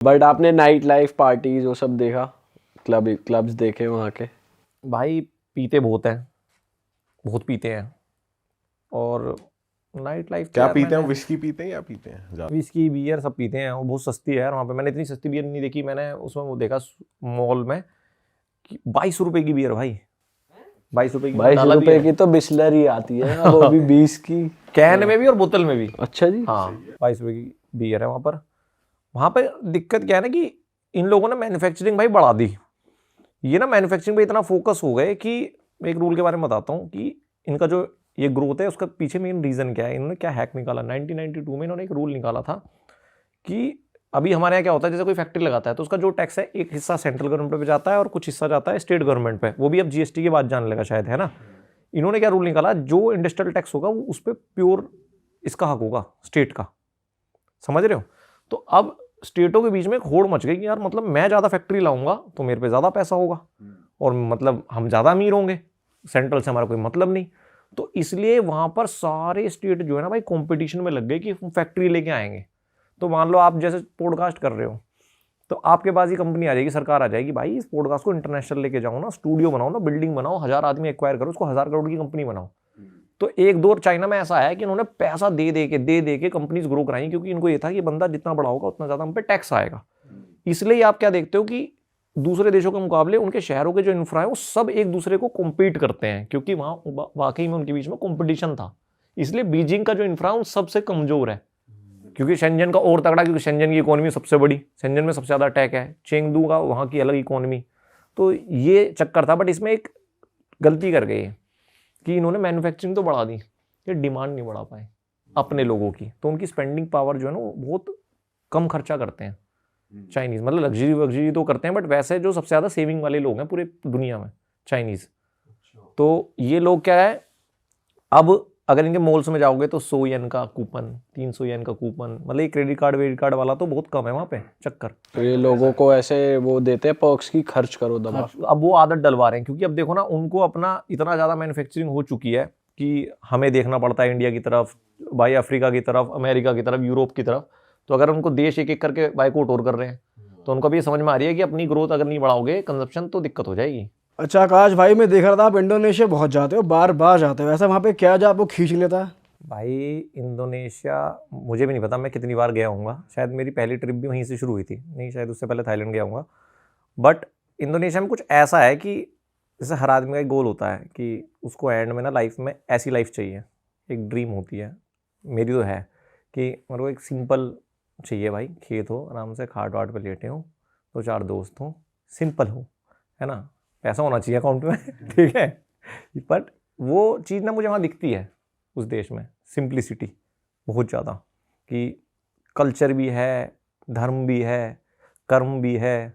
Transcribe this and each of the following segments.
But आपने night life parties वो सब देखा, क्लब्स देखे वहाँ के? भाई पीते बहुत हैं, बहुत पीते हैं। और नाइट लाइफ क्या पीते हैं? विस्की पीते हैं या पीते हैं ज़्यादा? विस्की बियर सब पीते हैं। वो बहुत सस्ती है यार वहाँ पे। मैंने इतनी सस्ती बियर नहीं देखी। मैंने उसमें वो देखा मॉल में कि 22 रुपए की बियर भाई, 22 रुपए की। 22 रुपए की तो बिस्लरी आती है ना, वो भी 20 की कैन में भी और बोतल में भी। अच्छा जी। हाँ 22 रुपए की बियर है वहाँ पर। वहाँ पर दिक्कत क्या है ना कि इन लोगों ने मैन्युफैक्चरिंग भाई बढ़ा दी। ये ना मैन्युफैक्चरिंग पे इतना फोकस हो गए कि मैं एक रूल के बारे में बताता हूँ कि इनका जो ये ग्रोथ है उसका पीछे मेन रीज़न क्या है। इन्होंने क्या हैक निकाला 1992 में। इन्होंने एक रूल निकाला था कि अभी हमारे यहाँ क्या होता है, जैसे कोई फैक्ट्री लगाता है तो उसका जो टैक्स है एक हिस्सा सेंट्रल गवर्नमेंट पे जाता है और कुछ हिस्सा जाता है स्टेट गवर्नमेंट पे। वो भी अब जीएसटी के बाद जाने लगा शायद, है ना। इन्होंने क्या रूल निकाला, जो इंडस्ट्रियल टैक्स होगा वो उस पर प्योर इसका हक होगा, स्टेट का। समझ रहे हो? तो अब स्टेटों के बीच में एक होड़ मच गई कि यार मतलब मैं ज़्यादा फैक्ट्री लाऊंगा तो मेरे पे ज़्यादा पैसा होगा और मतलब हम ज़्यादा अमीर होंगे, सेंट्रल से हमारा कोई मतलब नहीं। तो इसलिए वहाँ पर सारे स्टेट जो है ना भाई कंपटीशन में लग गए कि फैक्ट्री लेके आएंगे। तो मान लो आप जैसे पॉडकास्ट कर रहे हो तो आपके पास ही कंपनी आ जाएगी, सरकार आ जाएगी, भाई इस पॉडकास्ट को इंटरनेशनल लेके जाओ ना, स्टूडियो बनाओ ना, बिल्डिंग बनाओ, 1000 आदमी एक्वायर करो, उसको 1000 करोड़ की कंपनी बनाओ। तो एक दो चाइना में ऐसा है कि इन्होंने पैसा दे दे के कंपनीज ग्रो कराई, क्योंकि इनको ये था कि बंदा जितना बड़ा होगा उतना ज़्यादा हम पे टैक्स आएगा। इसलिए आप क्या देखते हो कि दूसरे देशों के मुकाबले उनके शहरों के जो इंफ्रा है वो सब एक दूसरे को कॉम्पीट करते हैं, क्योंकि वहाँ वाकई में उनके बीच में कॉम्पिटिशन था। इसलिए बीजिंग का जो इंफ्रा उन सबसे कमजोर है, क्योंकि शेंजन का और तगड़ा, क्योंकि शेंजन की इकोनॉमी सबसे बड़ी, शेंजन में सबसे ज़्यादा टैक है, चेंगदू का वहाँ की अलग इकोनॉमी। तो ये चक्कर था। बट इसमें एक गलती कर गई कि इन्होंने मैन्युफैक्चरिंग तो बढ़ा दी, ये डिमांड नहीं बढ़ा पाए अपने लोगों की। तो उनकी स्पेंडिंग पावर जो है ना वो बहुत कम खर्चा करते हैं चाइनीज़। मतलब लग्जरी तो करते हैं बट वैसे जो सबसे ज़्यादा सेविंग वाले लोग हैं पूरे दुनिया में चाइनीज़। तो ये लोग क्या है, अब अगर इनके मॉल्स में जाओगे तो 100 येन का कूपन, 300 येन का कूपन, मतलब ये क्रेडिट कार्ड वाला तो बहुत कम है वहाँ पे चक्कर। तो ये लोगों को ऐसे वो देते हैं पर्क्स की, खर्च करो दबा। अब वो आदत डलवा रहे हैं, क्योंकि अब देखो ना उनको अपना इतना ज़्यादा मैन्युफैक्चरिंग हो चुकी है कि हमें देखना पड़ता है इंडिया की तरफ, भाई अफ्रीका की तरफ, अमेरिका की तरफ, यूरोप की तरफ। तो अगर उनको देश एक एक करके बाइकआउट और कर रहे हैं तो उनको भी ये समझ में आ रही है कि अपनी ग्रोथ अगर नहीं बढ़ाओगे कंजप्शन तो दिक्कत हो जाएगी। अच्छा आकाश भाई, मैं देख रहा था आप इंडोनेशिया बहुत जाते हो, बार बार जाते हो, ऐसा वहाँ पे क्या जो आपको खींच लेता है? भाई इंडोनेशिया मुझे भी नहीं पता मैं कितनी बार गया हूँगा। शायद मेरी पहली ट्रिप भी वहीं से शुरू हुई थी, नहीं शायद उससे पहले थाईलैंड गया हूँगा। बट इंडोनेशिया में कुछ ऐसा है कि जैसे हर आदमी का एक गोल होता है कि उसको एंड में ना लाइफ में ऐसी लाइफ चाहिए, एक ड्रीम होती है। मेरी तो है कि मेरे को एक सिंपल चाहिए भाई, खेत हो, आराम से खाट वाट पे लेटे हो, 2-4 दोस्त हो, सिंपल हो, है ना, पैसा होना चाहिए अकाउंट में ठीक है। बट वो चीज़ ना मुझे वहाँ दिखती है उस देश में, सिंप्लिसिटी बहुत ज़्यादा, कि कल्चर भी है, धर्म भी है, कर्म भी है।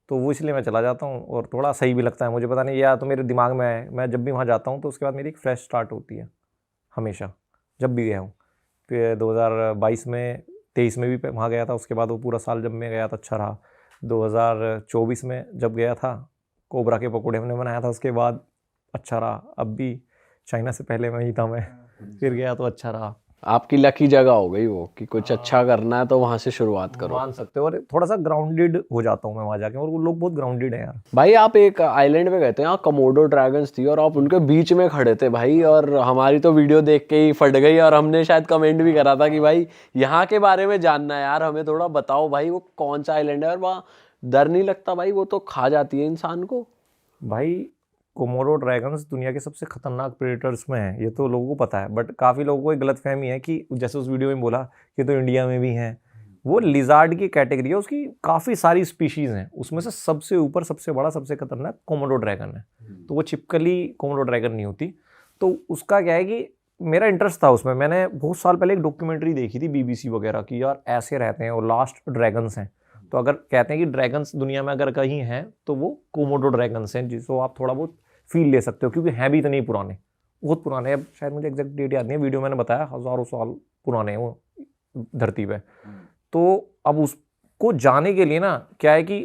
तो वो इसलिए मैं चला जाता हूँ और थोड़ा सही भी लगता है मुझे, पता नहीं या तो मेरे दिमाग में है। मैं जब भी वहाँ जाता हूँ तो उसके बाद मेरी एक फ्रेश स्टार्ट होती है हमेशा, जब भी गया हूँ। फिर 2022 में 23 में भी वहाँ गया था, उसके बाद वो पूरा साल जब मैं गया था अच्छा रहा। 2024 में जब गया था कोबरा के पकौड़े हमने बनाया था, उसके बाद अच्छा रहा। अब भी चाइना से पहले वहीं था मैं, फिर गया तो अच्छा रहा। आपकी लकी जगह हो गई वो कि कुछ अच्छा करना है तो वहां से शुरुआत करो, मान सकते हो। और थोड़ा सा ग्राउंडेड हो जाता हूँ मैं वहाँ जाके, और वो लोग बहुत ग्राउंडेड हैं यार। भाई आप एक आइलैंड पे गए थे, यहाँ कमोडो ड्रैगन्स थी और आप उनके बीच में खड़े थे भाई, और हमारी तो वीडियो देख के ही फट गई और हमने शायद कमेंट भी करा था कि भाई यहाँ के बारे में जानना है यार, हमें थोड़ा बताओ भाई वो कौन सा आइलैंड है और वहाँ डर नहीं लगता भाई, वो तो खा जाती है इंसान को। भाई कोमोडो ड्रैगन्स दुनिया के सबसे खतरनाक प्रेडेटर्स में है, ये तो लोगों को पता है। बट काफ़ी लोगों को एक गलतफहमी है कि जैसे उस वीडियो में बोला कि तो इंडिया में भी हैं, वो लिजार्ड की कैटेगरी है, उसकी काफ़ी सारी स्पीशीज़ हैं, उसमें से सबसे ऊपर सबसे बड़ा सबसे खतरनाक कोमोडो ड्रैगन है। तो वो चिपकली कोमोडो ड्रैगन नहीं होती। तो उसका क्या है कि मेरा इंटरेस्ट था उसमें। मैंने बहुत साल पहले एक डॉक्यूमेंट्री देखी थी BBC वगैरह की, यार ऐसे रहते हैं, वो लास्ट ड्रैगन्स हैं। तो अगर कहते हैं कि ड्रैगन्स दुनिया में अगर कहीं हैं तो वो कोमोडो ड्रैगन्स हैं, जिसको आप थोड़ा बहुत फील ले सकते हो, क्योंकि हैं भी इतने ही पुराने, बहुत पुराने। अब शायद मुझे एग्जैक्ट डेट याद नहीं है, वीडियो मैंने बताया हज़ारों साल पुराने हैं वो धरती पे। तो अब उसको जाने के लिए ना क्या है कि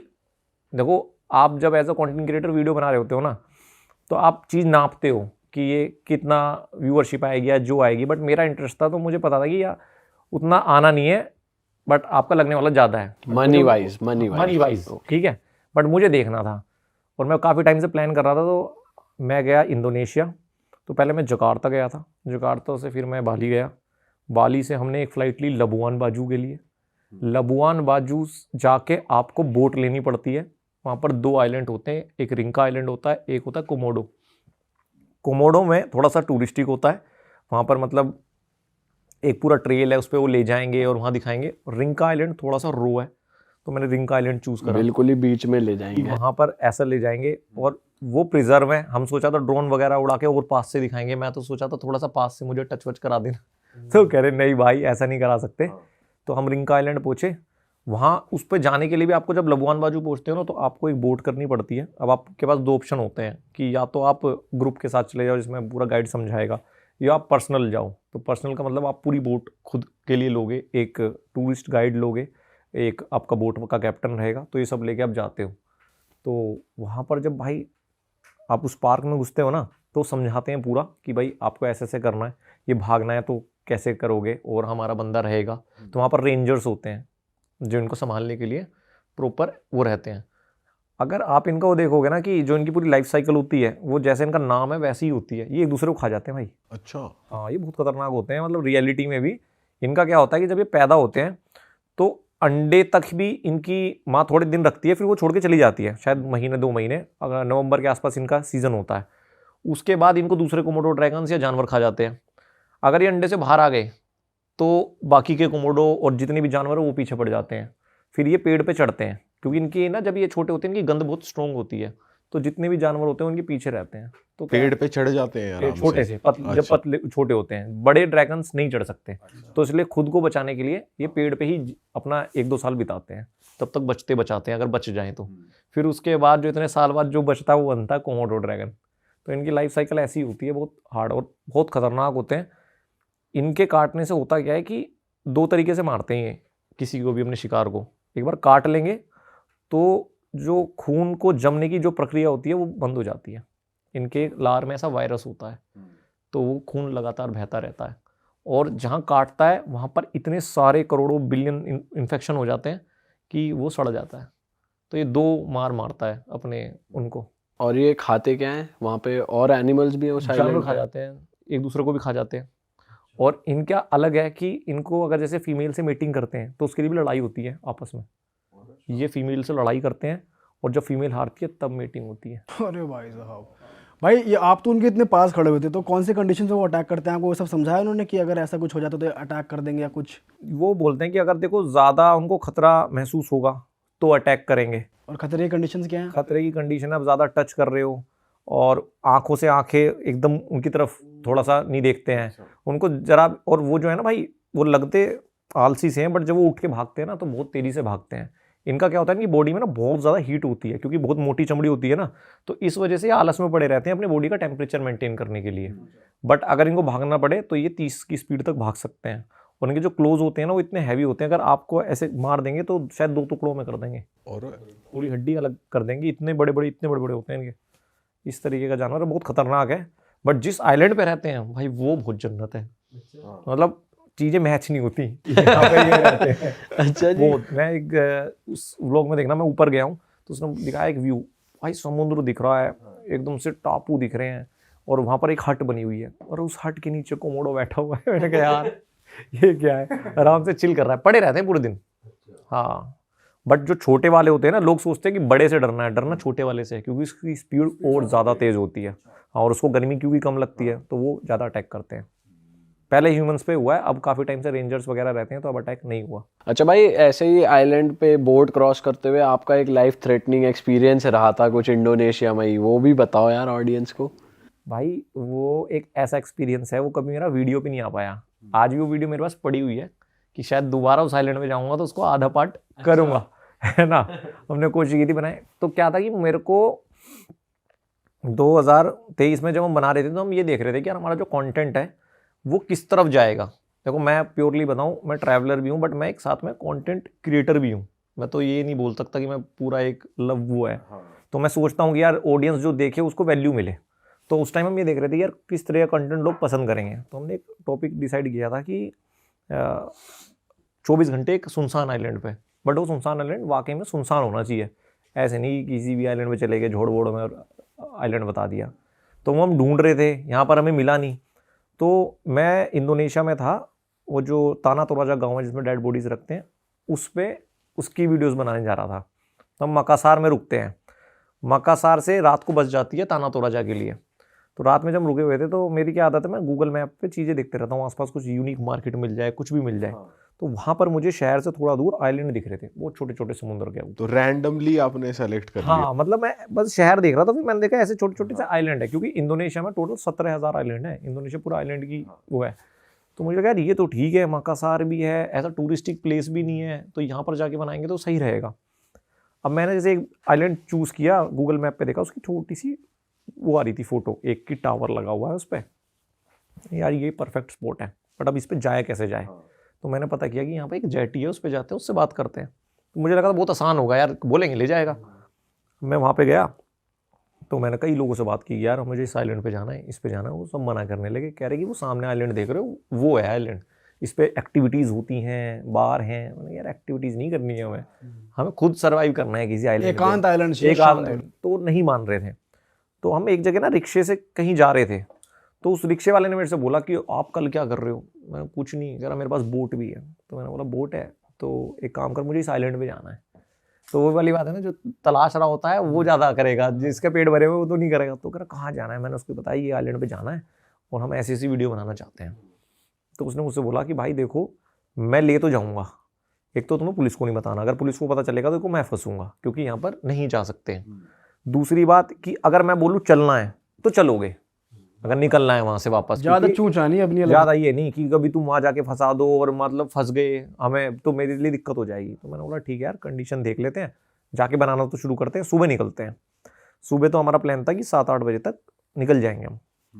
देखो, आप जब as a content creator video बना रहे होते हो ना, तो आप चीज़ नापते हो कि ये कितना व्यूअरशिप आएगी या जो आएगी। बट मेरा इंटरेस्ट था तो मुझे पता था कि यार उतना आना नहीं है, बट आपका लगने वाला ज़्यादा है मनी वाइज मनी वाइज, ठीक है, बट मुझे देखना था और मैं काफ़ी टाइम से प्लान कर रहा था। तो मैं गया इंडोनेशिया। तो पहले मैं जकार्ता गया था, जकार्ता से फिर मैं बाली गया, बाली से हमने एक फ़्लाइट ली लबुआन बाजू के लिए। लबुआन बाजू जाके आपको बोट लेनी पड़ती है। वहाँ पर 2 आइलैंड होते हैं, एक रिंका आइलैंड होता है, एक होता है कोमोडो। कोमोडो में थोड़ा सा टूरिस्टिक होता है, वहाँ पर मतलब एक पूरा ट्रेल है, उस पर वो ले जाएंगे और वहाँ दिखाएंगे। रिंका आइलैंड थोड़ा सा रो है, तो मैंने रिंका आइलैंड चूज़ करा। बिल्कुल ही बीच में ले जाएंगे। वहाँ पर ऐसा ले जाएंगे और वो प्रिजर्व है। हम सोचा था ड्रोन वगैरह उड़ा के और पास से दिखाएंगे, मैं तो सोचा था थोड़ा सा पास से मुझे टच वच करा देना। तो कह रहे नहीं भाई ऐसा नहीं करा सकते। तो हम रिंका आइलैंड पहुँचे। वहाँ उस पर जाने के लिए भी आपको जब लबुआन बाजू पहुँचते हो ना, तो आपको एक बोट करनी पड़ती है। अब आपके पास 2 ऑप्शन होते हैं कि या तो आप ग्रुप के साथ चले जाओ जिसमें पूरा गाइड समझाएगा, या आप पर्सनल जाओ। तो पर्सनल का मतलब आप पूरी बोट खुद के लिए लोगे, एक टूरिस्ट गाइड लोगे, एक आपका बोट का कैप्टन रहेगा, तो ये सब लेके आप जाते हो। तो वहाँ पर जब भाई आप उस पार्क में घुसते हो ना, तो समझाते हैं पूरा कि भाई आपको ऐसे ऐसे करना है, ये भागना है तो कैसे करोगे, और हमारा बंदा रहेगा। तो वहाँ पर रेंजर्स होते हैं जो इनको संभालने के लिए प्रॉपर वो रहते हैं। अगर आप इनका वो देखोगे ना कि जो इनकी पूरी लाइफ साइकिल होती है वो जैसे इनका नाम है वैसी ही होती है। ये एक दूसरे को खा जाते हैं भाई। अच्छा। हाँ, ये बहुत खतरनाक होते हैं। मतलब रियलिटी में भी इनका क्या होता है कि जब ये पैदा होते हैं तो अंडे तक भी इनकी माँ थोड़े दिन रखती है, फिर वो छोड़ के चली जाती है, शायद महीने 2 महीने। अगर नवंबर के आसपास इनका सीजन होता है, उसके बाद इनको दूसरे कोमोडो ड्रैगन्स या जानवर खा जाते हैं। अगर ये अंडे से बाहर आ गए तो बाकी के कोमोडो और जितने भी जानवर हैं वो पीछे पड़ जाते हैं। फिर ये पेड़ पे चढ़ते हैं, क्योंकि इनकी ना जब ये छोटे होते हैं इनकी गंध बहुत स्ट्रॉन्ग होती है, तो जितने भी जानवर होते हैं उनके पीछे रहते हैं। तो पेड़ पे चढ़ जाते हैं आराम छोटे से जब पतले छोटे होते हैं, बड़े ड्रैगन्स नहीं चढ़ सकते। तो इसलिए खुद को बचाने के लिए ये पेड़ पे ही अपना 1-2 साल बिताते हैं, तब तक बचाते हैं अगर बच जाएं तो। फिर उसके बाद जो इतने साल बाद जो बचता है वो बनता है कोमोडो ड्रैगन। तो इनकी लाइफ साइकिल ऐसी होती है, बहुत हार्ड और बहुत खतरनाक होते हैं। इनके काटने से होता क्या है कि 2 तरीके से मारते हैं ये किसी को भी, अपने शिकार को। एक बार काट लेंगे तो जो खून को जमने की जो प्रक्रिया होती है वो बंद हो जाती है। इनके लार में ऐसा वायरस होता है, तो वो खून लगातार बहता रहता है, और जहाँ काटता है वहाँ पर इतने सारे करोड़ों बिलियन इन्फेक्शन हो जाते हैं कि वो सड़ जाता है। तो ये 2 मारता है अपने उनको। और ये खाते क्या है वहाँ पे? और एनिमल्स भी हैं उस जानवर आइलैंड खा जाते हैं, एक दूसरे को भी खा जाते हैं। और इनका अलग है कि इनको अगर जैसे फीमेल से मीटिंग करते हैं तो उसके लिए भी लड़ाई होती है आपस में। ये फीमेल से लड़ाई करते हैं और जब फीमेल हारती है तब मीटिंग होती है। अरे भाई साहब, भाई ये आप तो उनके इतने पास खड़े हुए थे, तो कौन से कंडीशन में वो अटैक करते हैं? आपको वो सब समझाया उन्होंने कि अगर ऐसा कुछ हो जाता तो अटैक कर देंगे या कुछ? वो बोलते हैं कि अगर देखो ज़्यादा उनको खतरा महसूस होगा तो अटैक करेंगे। और खतरे की कंडीशंस क्या हैं? खतरे की कंडीशन है, आप ज़्यादा टच कर रहे हो और आंखों से आंखें एकदम उनकी तरफ थोड़ा सा नहीं देखते हैं उनको जरा। और वो जो है ना भाई, वो लगते आलसी से हैं, बट जब वो उठ के भागते हैं ना तो बहुत तेज़ी से भागते हैं। इनका क्या होता है कि बॉडी में ना बहुत ज़्यादा हीट होती है, क्योंकि बहुत मोटी चमड़ी होती है ना, तो इस वजह से आलस में पड़े रहते हैं अपनी बॉडी का टेम्परेचर मेंटेन करने के लिए। बट अगर इनको भागना पड़े तो ये 30 की स्पीड तक भाग सकते हैं। और इनके जो क्लोज होते हैं ना वो इतने हैवी होते हैं, अगर आपको ऐसे मार देंगे तो शायद 2 टुकड़ों में कर देंगे, और पूरी हड्डी अलग कर देंगे। इतने बड़े बड़े होते हैं इनके। इस तरीके का जानवर बहुत खतरनाक है। बट जिस आइलैंड पे रहते हैं भाई वो बहुत जन्नत है। मतलब चीज़ें मैच नहीं होती यहाँ पे ये रहते हैं। अच्छा जी। वो मैं एक उस व्लॉग में देखना, मैं ऊपर गया हूँ तो उसने दिखाया एक व्यू, भाई समुद्र दिख रहा है, एकदम से टापू दिख रहे हैं, और वहाँ पर एक हट बनी हुई है और उस हट के नीचे कोमोडो बैठा हुआ है। मैंने कहा यार ये क्या है, आराम से चिल कर रहा है, पड़े रहते हैं पूरे दिन। हाँ, बट जो छोटे वाले होते हैं ना, लोग सोचते हैं कि बड़े से डरना है, डरना छोटे वाले से है, क्योंकि उसकी स्पीड और ज़्यादा तेज़ होती है। हाँ, और उसको गर्मी क्योंकि कम लगती है तो वो ज़्यादा अटैक करते हैं। पहले ह्यूमंस पे हुआ है, अब काफ़ी टाइम से रेंजर्स वगैरह रहते हैं तो अब अटैक नहीं हुआ। अच्छा भाई, ऐसे ही आइलैंड पे बोट क्रॉस करते हुए आपका एक लाइफ थ्रेटनिंग एक्सपीरियंस रहा था कुछ इंडोनेशिया में ही, वो भी बताओ यार ऑडियंस को। भाई वो एक ऐसा एक्सपीरियंस है, वो कभी मेरा वीडियो पे नहीं आ पाया। आज भी वो वीडियो मेरे पास पड़ी हुई है कि शायद दोबारा उस आइलैंड में जाऊँगा तो उसको आधा पार्ट करूँगा, है ना। हमने कोशिश की थी बनाए। तो क्या था कि मेरे को 2023 में जब हम बना रहे थे तो हम ये देख रहे थे कि यार हमारा जो कंटेंट है वो किस तरफ जाएगा। देखो मैं प्योरली बताऊं, मैं ट्रैवलर भी हूं, बट मैं एक साथ में कंटेंट क्रिएटर भी हूं। मैं तो ये नहीं बोल सकता कि मैं पूरा एक लव वो है। तो मैं सोचता हूं कि यार ऑडियंस जो देखे उसको वैल्यू मिले। तो उस टाइम हम ये देख रहे थे यार किस तरह का कंटेंट लोग पसंद करेंगे। तो हमने एक टॉपिक डिसाइड किया था कि 24 घंटे एक सुनसान आइलैंड पे, बट वो सुनसान आइलैंड वाकई में सुनसान होना चाहिए, ऐसे नहीं कि किसी भी आइलैंड पे चले गए झोड़ बोड़ में और आइलैंड बता दिया। तो वो हम ढूंढ रहे थे, यहाँ पर हमें मिला नहीं। तो मैं इंडोनेशिया में था, वो जो ताना तोराजा गाँव है जिसमें डेड बॉडीज़ रखते हैं, उस पर उसकी वीडियोस बनाने जा रहा था। तो हम मकासार में रुकते हैं, मकासार से रात को बस जाती है ताना तोराजा के लिए। तो रात में जब रुके हुए थे तो मेरी क्या आदत है, मैं गूगल मैप पे चीज़ें देखते रहता हूँ, आसपास कुछ यूनिक मार्केट मिल जाए, कुछ भी मिल जाए। तो वहाँ पर मुझे शहर से थोड़ा दूर आइलैंड दिख रहे थे, वो छोटे छोटे समुद्र के। तो रैंडमली आपने सेलेक्ट कर लिया? हाँ, मतलब मैं बस शहर देख रहा था, फिर मैंने देखा ऐसे छोटे छोटे से आइलैंड है, क्योंकि इंडोनेशिया में टोटल 17,000 आइलैंड है, इंडोनेशिया पूरा आइलैंड की वो है। तो मुझे लगा यार ये तो ठीक है, मकासार भी है, ऐसा टूरिस्टिक प्लेस भी नहीं है, तो यहाँ पर जाके बनाएंगे तो सही रहेगा। अब मैंने जैसे एक आइलैंड चूज़ किया, गूगल मैप पे देखा, उसकी छोटी सी वो आ रही थी फोटो, एक की टावर लगा हुआ है उस पर, यार ये परफेक्ट स्पॉट है, बट अब इस पर जाए कैसे जाए। तो मैंने पता किया कि यहाँ पे एक जेटी है, उस पर जाते हैं, उससे बात करते हैं। तो मुझे लगा था बहुत आसान होगा यार, बोलेंगे ले जाएगा। मैं वहाँ पे गया तो मैंने कई लोगों से बात की, यार मुझे इस आइलैंड पे जाना है, इस पे जाना है। वो सब मना करने लगे, कह रहे कि वो सामने आइलैंड देख रहे हो वो है आइलैंड, इस पे एक्टिविटीज़ होती हैं, बार हैं। मैंने यार एक्टिविटीज़ नहीं करनी है हमें खुद सर्वाइव करना है किसी आइलैंड, एकांत आइलैंड चाहिए, एक। तो नहीं मान रहे थे। तो हम एक जगह ना रिक्शे से कहीं जा रहे थे, तो उस रिक्शे वाले ने मेरे से बोला कि आप कल क्या कर रहे हो? मैंने कुछ नहीं कह रहा, मेरे पास बोट भी है। तो मैंने बोला बोट है तो एक काम कर, मुझे इस आइलैंड पे जाना है। तो वो वाली बात है ना, जो तलाश रहा होता है वो ज़्यादा करेगा, जिसका पेट भरे हुए वो तो नहीं करेगा। तो कह रहा कहाँ जाना है? मैंने उसको बताया ये आइलैंड पे जाना है और हम ऐसी ऐसी वीडियो बनाना चाहते हैं। तो उसने मुझसे बोला कि भाई देखो, मैं ले तो जाऊँगा, एक तो तुम्हें पुलिस को नहीं बताना, अगर पुलिस को पता चलेगा तो मैं फंसूंगा, क्योंकि यहाँ पर नहीं जा सकते। दूसरी बात कि अगर मैं बोलूँ चलना है तो चलोगे, अगर निकलना है वहाँ से वापस, ज़्यादा चूचा नहीं अपनी, ज़्यादा ये नहीं कि कभी तुम वहाँ जाके फंसा दो और मतलब फंस गए हमें, तो मेरे लिए दिक्कत हो जाएगी। तो मैंने बोला ठीक है यार, कंडीशन देख लेते हैं, जाके बनाना तो शुरू करते हैं, सुबह निकलते हैं। सुबह तो हमारा प्लान था कि 7-8 बजे तक निकल जाएंगे हम।